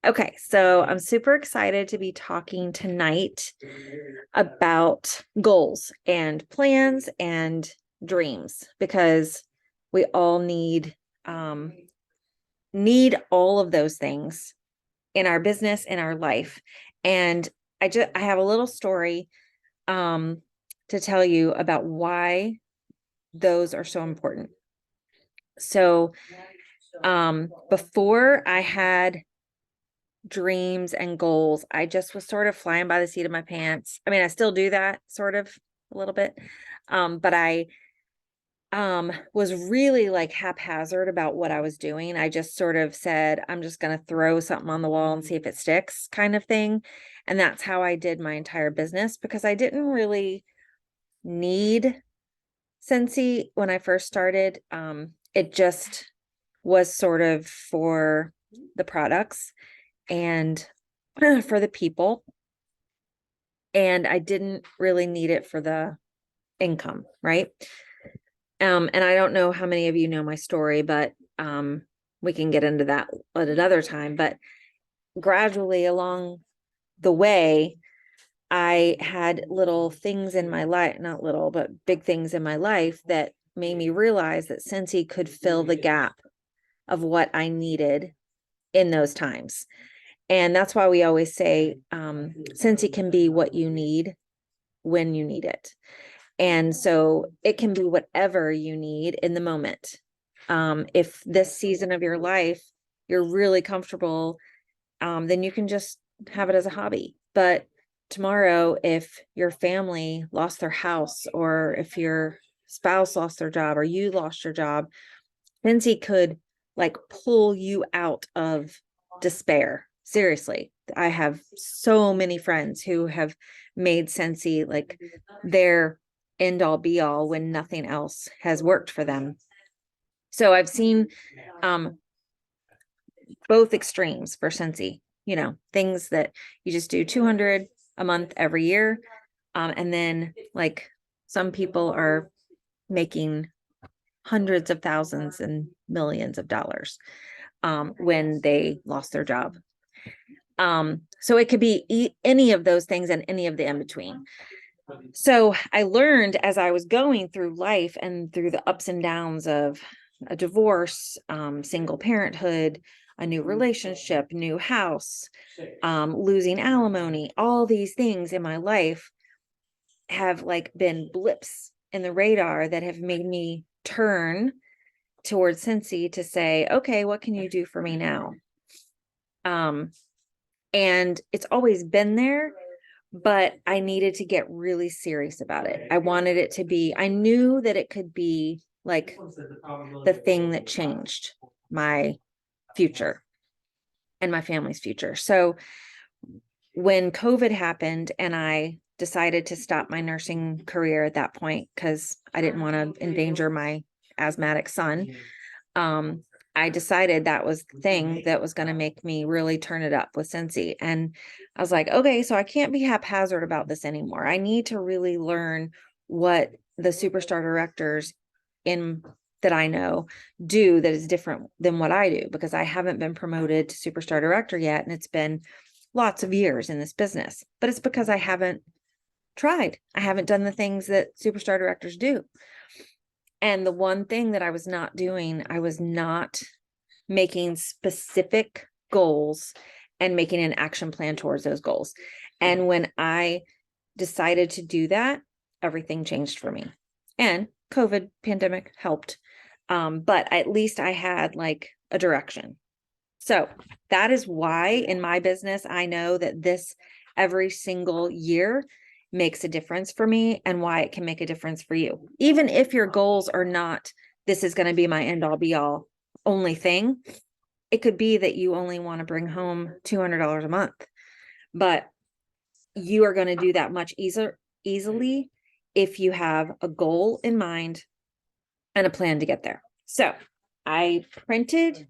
Okay, so I'm super excited to be talking tonight about goals and plans and dreams because we all need all of those things in our business, in our life. And I have a little story um to tell you about why those are so important. So before I had dreams and goals, I just was sort of flying by the seat of my pants. I mean, I still do that sort of a little bit. But I was really like haphazard about what I was doing. I just sort of said, I'm just going to throw something on the wall and see if it sticks, kind of thing. And that's how I did my entire business because I didn't really need Scentsy when I first started. It just was sort of for the products and for the people. And I didn't really need it for the income, right? And I don't know how many of you know my story, but we can get into that at another time. But gradually along the way, I had little things in my life, not little, but big things in my life that made me realize that Scentsy could fill the gap of what I needed in those times. And that's why we always say Scentsy can be what you need when you need it. And so it can be whatever you need in the moment. If this season of your life, you're really comfortable, then you can just have it as a hobby. But tomorrow, if your family lost their house, or if your spouse lost their job, or you lost your job, Scentsy could like pull you out of despair. Seriously, I have so many friends who have made Scentsy like their end all be all when nothing else has worked for them. So I've seen um, both extremes for Scentsy, things that you just do 200 a month every year. And then like some people are making hundreds of thousands and millions of dollars when they lost their job. So it could be any of those things and any of the in between. So I learned as I was going through life and through the ups and downs of a divorce, single parenthood, a new relationship, new house, losing alimony, all these things in my life have like been blips in the radar that have made me turn towards Scentsy to say, okay, what can you do for me now? And it's always been there, but I needed to get really serious about it. I wanted it to be, I knew that it could be like the thing that changed my future and my family's future. So when COVID happened and I decided to stop my nursing career at that point, because I didn't want to endanger my asthmatic son, I decided that was the thing that was going to make me really turn it up with Scentsy. And I was like, okay, so I can't be haphazard about this anymore. I need to really learn what the superstar directors in that I know do that is different than what I do, because I haven't been promoted to superstar director yet. And it's been lots of years in this business, but it's because I haven't tried. I haven't done the things that superstar directors do. And the one thing that I was not doing, I was not making specific goals and making an action plan towards those goals. And when I decided to do that, everything changed for me. And COVID pandemic helped. But at least I had like a direction. So that is why in my business, I know that this every single year makes a difference for me, and why it can make a difference for you. Even if your goals are not, this is going to be my end all be all only thing. It could be that you only want to bring home $200 a month, but you are going to do that much easily if you have a goal in mind and a plan to get there. So I printed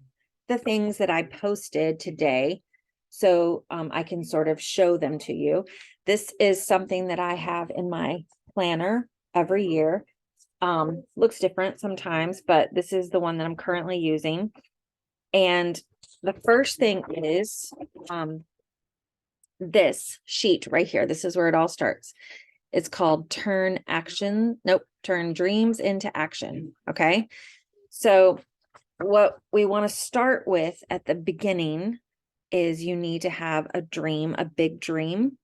the things that I posted today so I can sort of show them to you. This is something that I have in my planner every year. Looks different sometimes, but this is the one that I'm currently using. And the first thing is this sheet right here. This is where it all starts. It's called turn dreams into action. Okay. So what we want to start with at the beginning is you need to have a dream, a big dream.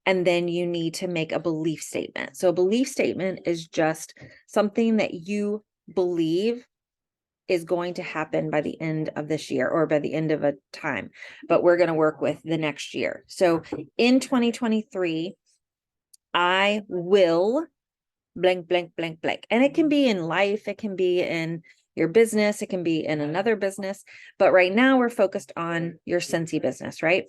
And then you need to make a belief statement. So a belief statement is just something that you believe is going to happen by the end of this year or by the end of a time, but we're going to work with the next year. So in 2023, I will blank, blank, blank, blank. And it can be in life, it can be in your business, it can be in another business. But right now we're focused on your Scentsy business, right?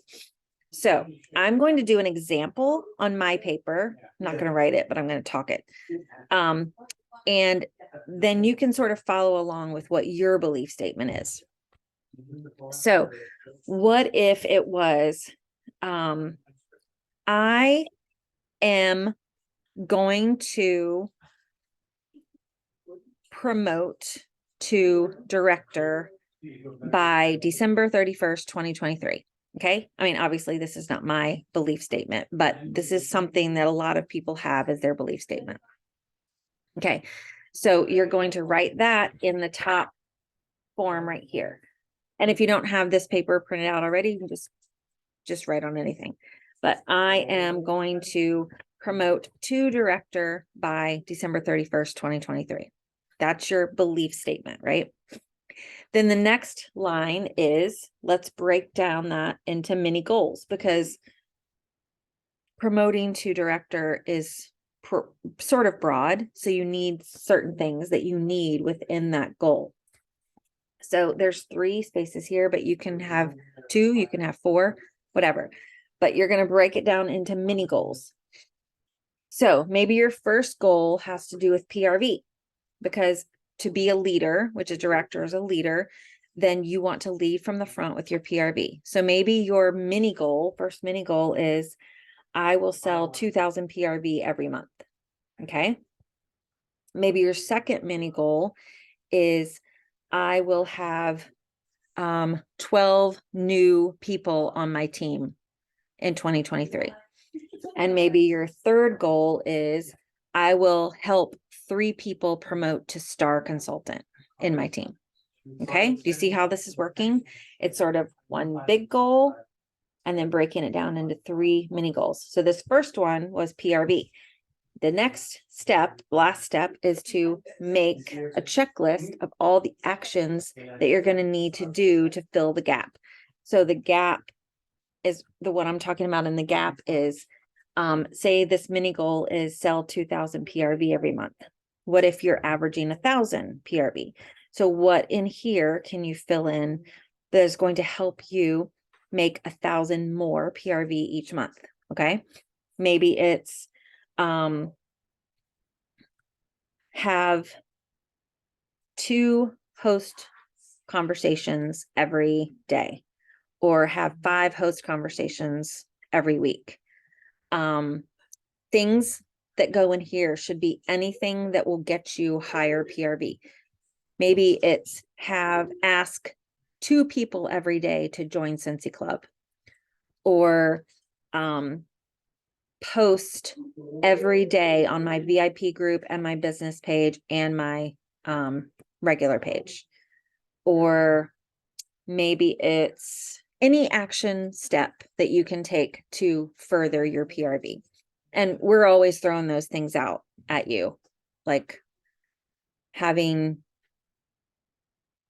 So I'm going to do an example on my paper. I'm not going to write it, but I'm going to talk it. And then you can sort of follow along with what your belief statement is. So what if it was, I am going to promote to director by December 31st, 2023. Okay. I mean, obviously this is not my belief statement, but this is something that a lot of people have as their belief statement. Okay. So you're going to write that in the top form right here. And if you don't have this paper printed out already, you can just write on anything. But I am going to promote to director by December 31st, 2023. That's your belief statement, right? Then the next line is, let's break down that into mini goals, because promoting to director is sort of broad. So you need certain things that you need within that goal. So there's 3 spaces here, but you can have 2, you can have 4, whatever, but you're going to break it down into mini goals. So maybe your first goal has to do with PRV, because to be a leader, which a director is a leader, then you want to lead from the front with your PRV. So maybe your first mini goal is, I will sell 2,000 PRV every month. Okay. Maybe your second mini goal is, I will have 12 new people on my team in 2023. And maybe your third goal is, I will help 3 people promote to star consultant in my team. Okay. Do you see how this is working? It's sort of one big goal and then breaking it down into 3 mini goals. So this first one was PRV. The next step, last step, is to make a checklist of all the actions that you're going to need to do to fill the gap. So the gap is the one I'm talking about. And the gap is, say this mini goal is sell 2,000 PRV every month. What if you're averaging 1,000 PRV? So what in here can you fill in that is going to help you make 1,000 more PRV each month? Okay. Maybe it's, have 2 host conversations every day, or have 5 host conversations every week. Things that go in here should be anything that will get you higher PRV. Maybe it's ask 2 people every day to join Scentsy Club, or post every day on my VIP group and my business page and my regular page. Or maybe it's any action step that you can take to further your PRV. And we're always throwing those things out at you, like having,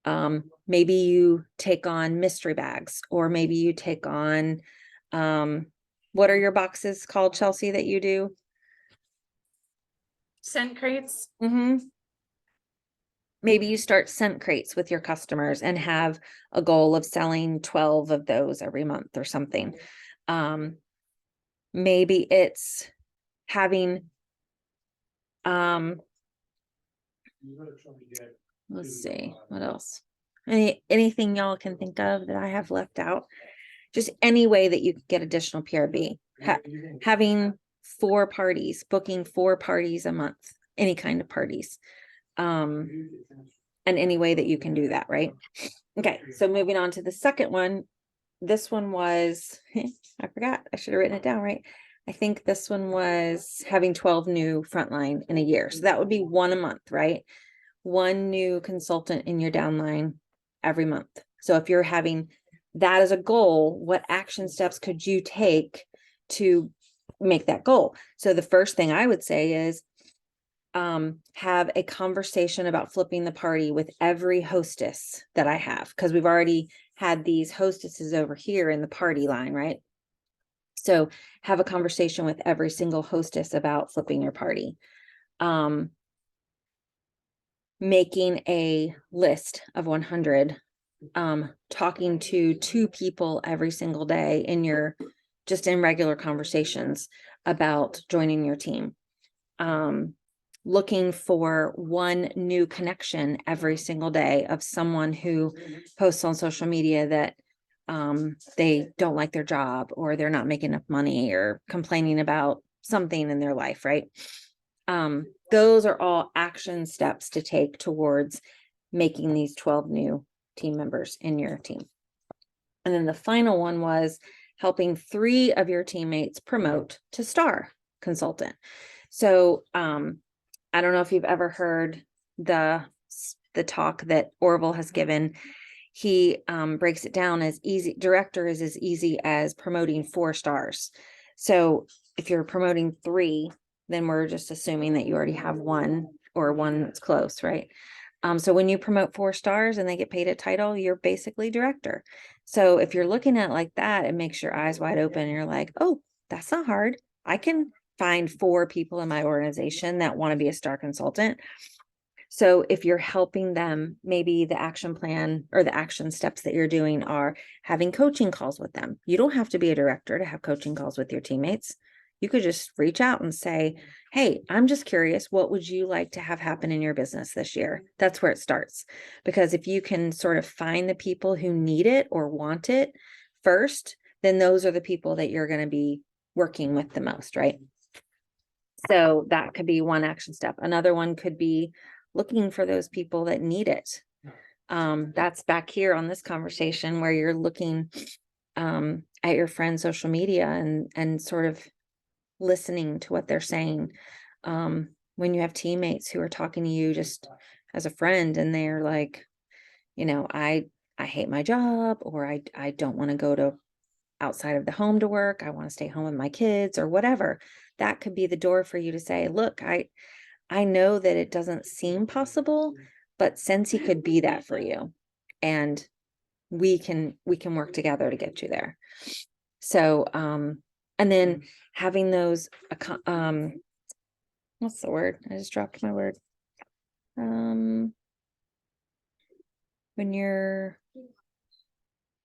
maybe you take on mystery bags, or maybe you take on, what are your boxes called, Chelsea, that you do? Scent crates. Mm-hmm. Maybe you start scent crates with your customers and have a goal of selling 12 of those every month or something. Maybe it's having, let's see, what else? Anything y'all can think of that I have left out? Just any way that you could get additional PRV. Having 4 parties, booking 4 parties a month, any kind of parties. and any way that you can do that, right? Okay, so moving on to the second one. This one was, I forgot, I should have written it down, right? I think this one was having 12 new frontline in a year. So that would be one a month, right? One new consultant in your downline every month. So if you're having that as a goal, what action steps could you take to make that goal? So the first thing I would say is have a conversation about flipping the party with every hostess that I have, because we've already had these hostesses over here in the party line, right? So have a conversation with every single hostess about flipping your party. Making a list of 100, talking to 2 people every single day in your, just in regular conversations about joining your team. Looking for one new connection every single day of someone who posts on social media that they don't like their job, or they're not making enough money, or complaining about something in their life, right? Those are all action steps to take towards making these 12 new team members in your team. And then the final one was helping 3 of your teammates promote to star consultant. So I don't know if you've ever heard the talk that Orville has given. He breaks it down as easy. Director is as easy as promoting 4 stars. So if you're promoting 3, then we're just assuming that you already have 1, or 1 that's close, right? So when you promote 4 stars and they get paid a title, you're basically director. So if you're looking at it like that, it makes your eyes wide open and you're like, oh, that's not hard. I can find 4 people in my organization that want to be a star consultant. So if you're helping them, maybe the action plan or the action steps that you're doing are having coaching calls with them. You don't have to be a director to have coaching calls with your teammates. You could just reach out and say, hey, I'm just curious, what would you like to have happen in your business this year? That's where it starts. Because if you can sort of find the people who need it or want it first, then those are the people that you're going to be working with the most, right? So that could be one action step. Another one could be looking for those people that need it. That's back here on this conversation where you're looking at your friend's social media and sort of listening to what they're saying. When you have teammates who are talking to you just as a friend and they're like, I hate my job, or I don't want to go to outside of the home to work. I want to stay home with my kids, or whatever. That could be the door for you to say, look, I know that it doesn't seem possible, but Scentsy could be that for you. And we can work together to get you there. So, and then having those, what's the word? I just dropped my word. When you're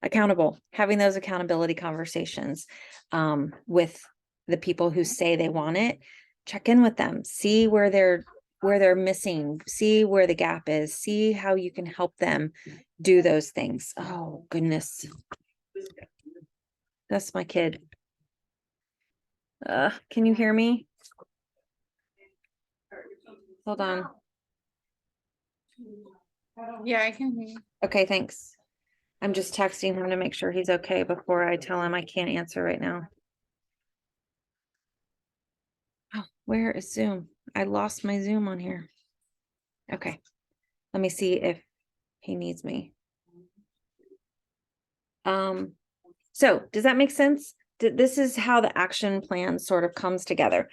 accountable, having those accountability conversations, with the people who say they want it, check in with them, see where they're missing, see where the gap is, see how you can help them do those things. Oh, goodness. That's my kid. Can you hear me? Hold on. Yeah, I can hear you. Okay, thanks. I'm just texting him to make sure he's okay before I tell him I can't answer right now. Oh, where is Zoom? I lost my Zoom on here. Okay. Let me see if he needs me. So does that make sense? This is how the action plan sort of comes together.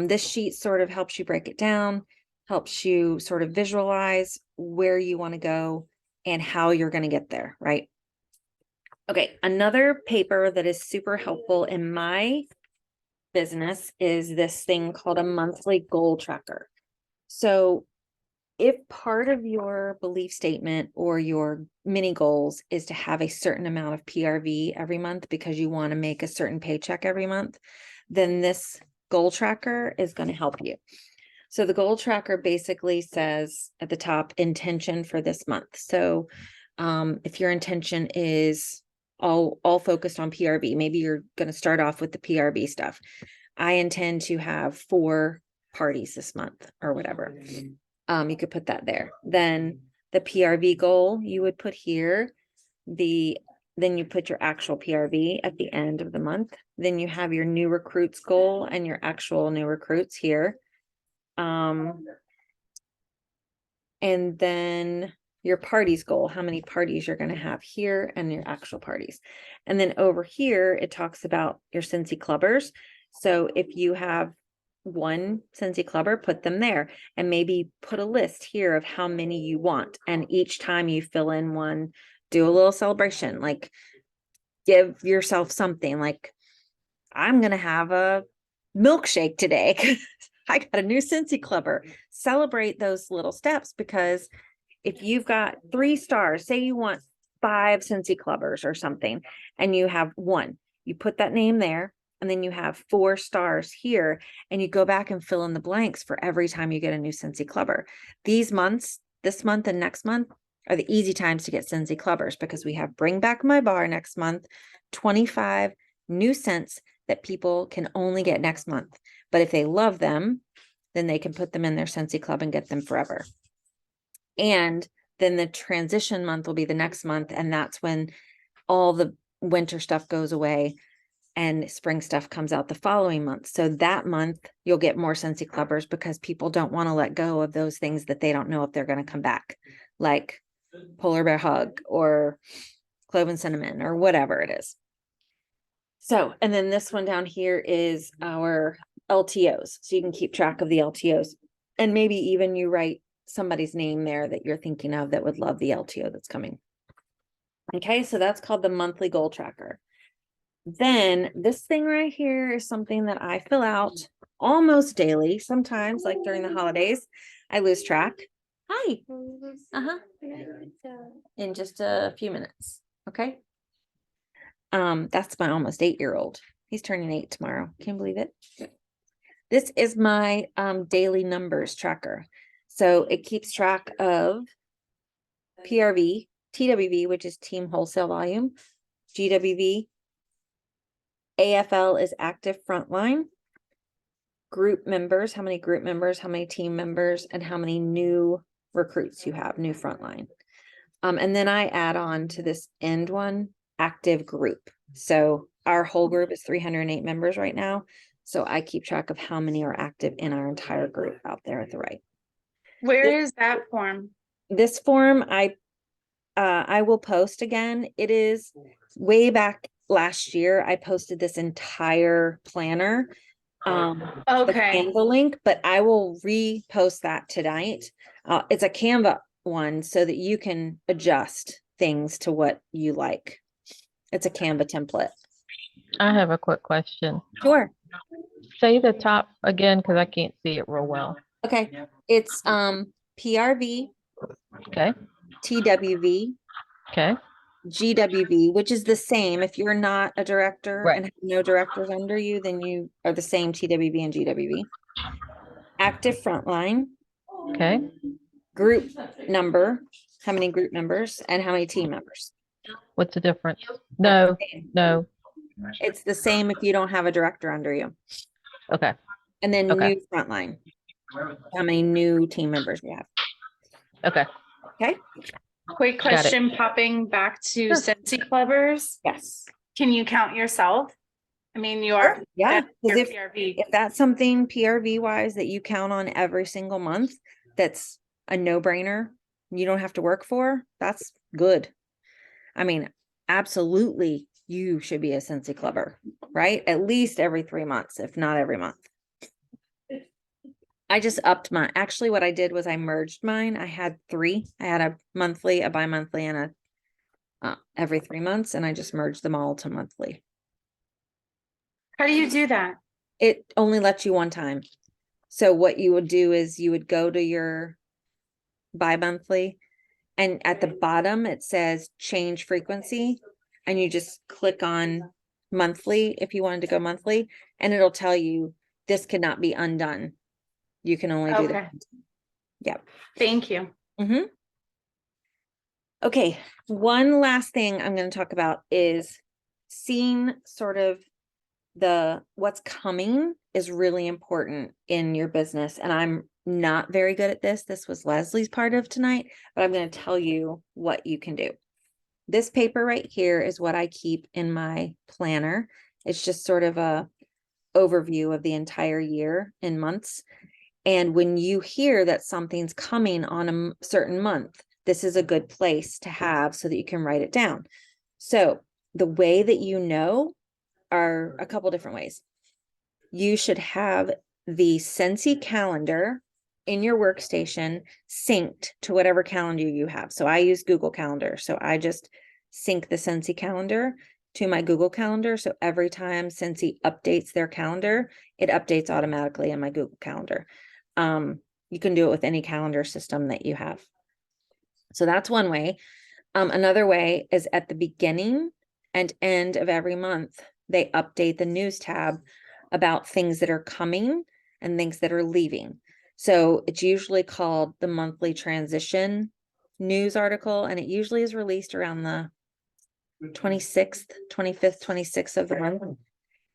This sheet sort of helps you break it down, helps you sort of visualize where you want to go and how you're going to get there, right? Okay, another paper that is super helpful in my business is this thing called a monthly goal tracker. So if part of your belief statement or your mini goals is to have a certain amount of PRV every month because you want to make a certain paycheck every month, then this goal tracker is going to help you. So the goal tracker basically says at the top, intention for this month. So if your intention is all focused on PRV, maybe you're going to start off with the PRV stuff. I intend to have 4 parties this month or whatever. You could put that there. Then the PRV goal you would put here. Then you put your actual PRV at the end of the month. Then you have your new recruits goal and your actual new recruits here. And then your parties goal, how many parties you're going to have here and your actual parties. And then over here, it talks about your Scentsy Clubbers. So if you have one Scentsy Clubber, put them there and maybe put a list here of how many you want. And each time you fill in one, do a little celebration, like give yourself something like, I'm going to have a milkshake today. 'Cause I got a new Scentsy Clubber. Celebrate those little steps, because if you've got 3 stars, say you want 5 Scentsy Clubbers or something, and you have one, you put that name there, and then you have 4 stars here, and you go back and fill in the blanks for every time you get a new Scentsy Clubber. These months, this month and next month, are the easy times to get Scentsy Clubbers, because we have Bring Back My Bar next month, 25 new scents that people can only get next month. But if they love them, then they can put them in their Scentsy Club and get them forever. And then the transition month will be the next month. And that's when all the winter stuff goes away and spring stuff comes out the following month. So that month you'll get more Scentsy Clubbers, because people don't want to let go of those things that they don't know if they're going to come back, like Polar Bear Hug or Clove and Cinnamon or whatever it is. So, and then this one down here is our LTOs. So you can keep track of the LTOs, and maybe even you write somebody's name there that you're thinking of that would love the LTO that's coming. Okay, so that's called the monthly goal tracker. Then this thing right here is something that I fill out almost daily. Sometimes, like during the holidays, I lose track. Hi. In just a few minutes. Okay. That's my almost 8-year-old. He's turning 8 tomorrow. Can't believe it. This is my daily numbers tracker. So it keeps track of PRV, TWV, which is team wholesale volume, GWV, AFL is active frontline, group members, how many group members, how many team members, and how many new recruits you have, new frontline. And then I add on to this end one, active group. So our whole group is 308 members right now. So I keep track of how many are active in our entire group out there at the right. Where is that form? This form I will post again. It is way back last year. I posted this entire planner, the Okay, Canva link, but I will repost that tonight. It's a Canva one so that you can adjust things to what you like. It's a Canva template. I have a quick question. Sure. Say the top again, because I can't see it real well. Okay. It's PRV, Okay, TWV, okay, GWV, which is the same. If you're not a director Right. and have no directors under you, then you are the same TWV and GWV. Active frontline, okay. group number, how many group members and how many team members. What's the difference? No, no. It's the same if you don't have a director under you. Okay, And then Okay. new frontline, how many new team members you have. okay. Okay. quick Got it. question popping back to Sure. Scentsy Clubbers. Yes. Can you count yourself? I mean, you are. Yeah. at 'Cause your if PRV. that's something PRV wise that you count on every single month, that's a no-brainer. You don't have to work for, that's good. I mean, absolutely, you should be a Scentsy Clubber, right? At least every 3 months, if not every month. I just upped mine. Actually, what I did was I merged mine. I had 3. I had a monthly, a bi-monthly, and a every 3 months, and I just merged them all to monthly. How do you do that? It only lets you one time. So what you would do is you would go to your bi-monthly, and at the bottom it says change frequency, and you just click on monthly if you wanted to go monthly, and it'll tell you this cannot be undone. You can only do Okay, that. Yep. thank you. Mm-hmm. Okay, one last thing I'm going to talk about is seeing sort of what's coming is really important in your business. And I'm not very good at this. This was Leslie's part of tonight, but I'm going to tell you what you can do. This paper right here is what I keep in my planner. It's just sort of a overview of the entire year in months. And when you hear that something's coming on a certain month, this is a good place to have so that you can write it down. So the way that you know are a couple different ways. You should have the Scentsy calendar in your workstation synced to whatever calendar you have. So I use Google Calendar. So I just sync the Scentsy calendar to my Google Calendar. So every time Scentsy updates their calendar, it updates automatically in my Google Calendar. You can do it with any calendar system that you have. So that's one way. Another way is at the beginning and end of every month, they update the news tab about things that are coming and things that are leaving. So it's usually called the monthly transition news article, and it usually is released around the 26th, 25th, 26th of the month.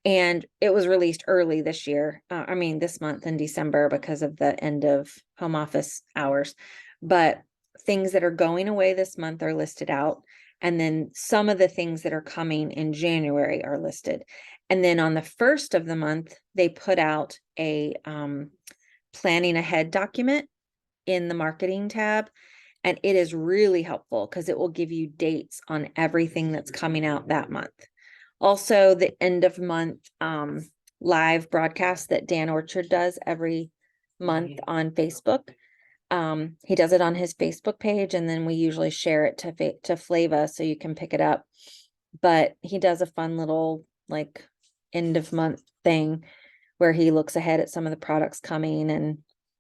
And it was released early this year. This month in December because of the end of home office hours. But things that are going away this month are listed out. And then some of the things that are coming in January are listed. And then on the first of the month, they put out a planning ahead document in the marketing tab. And it is really helpful because it will give you dates on everything that's coming out that month. Also, the end of month live broadcast that Dan Orchard does every month on Facebook. He does it on his Facebook page, and then we usually share it to Flava so you can pick it up. But he does a fun little like end of month thing where he looks ahead at some of the products coming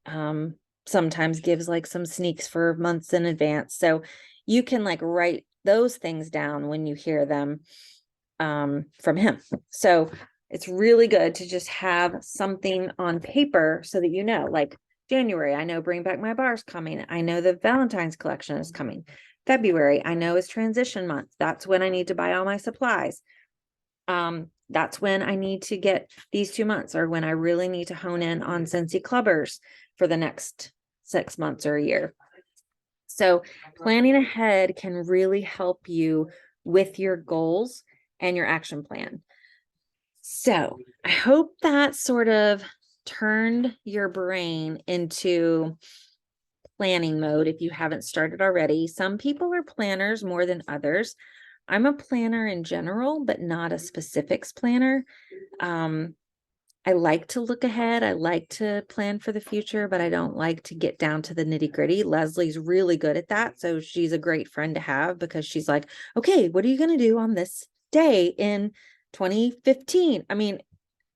and sometimes gives like some sneaks for months in advance. So you can like write those things down when you hear them from him. So it's really good to just have something on paper so that you know, like January, I know Bring Back My Bar's coming. I know the Valentine's collection is coming. February, I know is transition month. That's when I need to buy all my supplies. That's when I need to get these 2 months, or when I really need to hone in on Scentsy Clubbers for the next 6 months or a year. So planning ahead can really help you with your goals and your action plan. So I hope that sort of turned your brain into planning mode if you haven't started already. Some people are planners more than others. I'm a planner in general, but not a specifics planner. I like to look ahead. I like to plan for the future, but I don't like to get down to the nitty gritty. Leslie's really good at that. So she's a great friend to have because she's like, okay, what are you going to do on this day in 2015?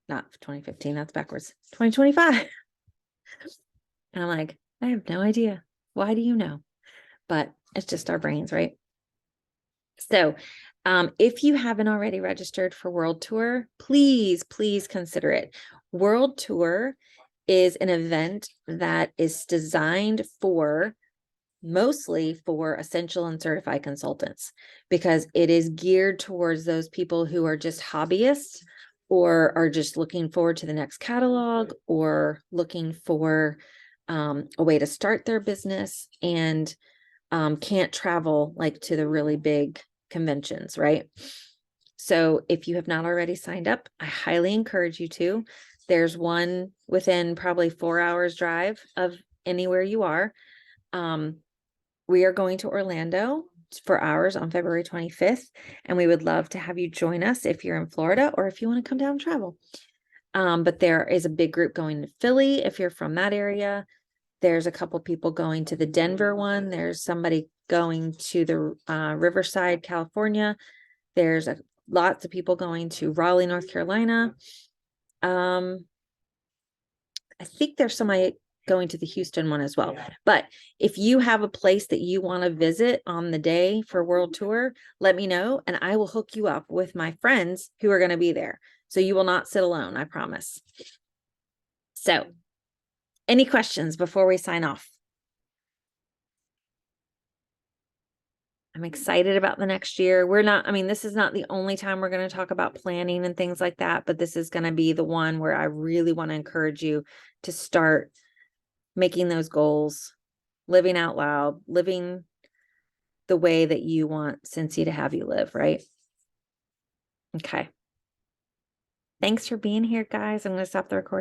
Not 2015, that's backwards, 2025. And I'm like, I have no idea. Why do you know? But it's just our brains, right? So if you haven't already registered for World Tour, please consider it. World Tour is an event that is designed mostly for essential and certified consultants, because it is geared towards those people who are just hobbyists or are just looking forward to the next catalog or looking for a way to start their business and can't travel like to the really big conventions, right? So if you have not already signed up, I highly encourage you to. There's one within probably 4 hours drive of anywhere you are. We are going to Orlando for ours on February 25th, and we would love to have you join us if you're in Florida or if you want to come down and travel. But there is a big group going to Philly if you're from that area. There's a couple people going to the Denver one. There's somebody going to the Riverside, California. There's lots of people going to Raleigh, North Carolina. I think there's somebody going to the Houston one as well. But if you have a place that you want to visit on the day for World Tour, let me know and I will hook you up with my friends who are going to be there. So you will not sit alone, I promise. So any questions before we sign off? I'm excited about the next year. This is not the only time we're going to talk about planning and things like that, but this is going to be the one where I really want to encourage you to start making those goals, living out loud, living the way that you want Cincy to have you live, right? Okay. Thanks for being here, guys. I'm going to stop the recording.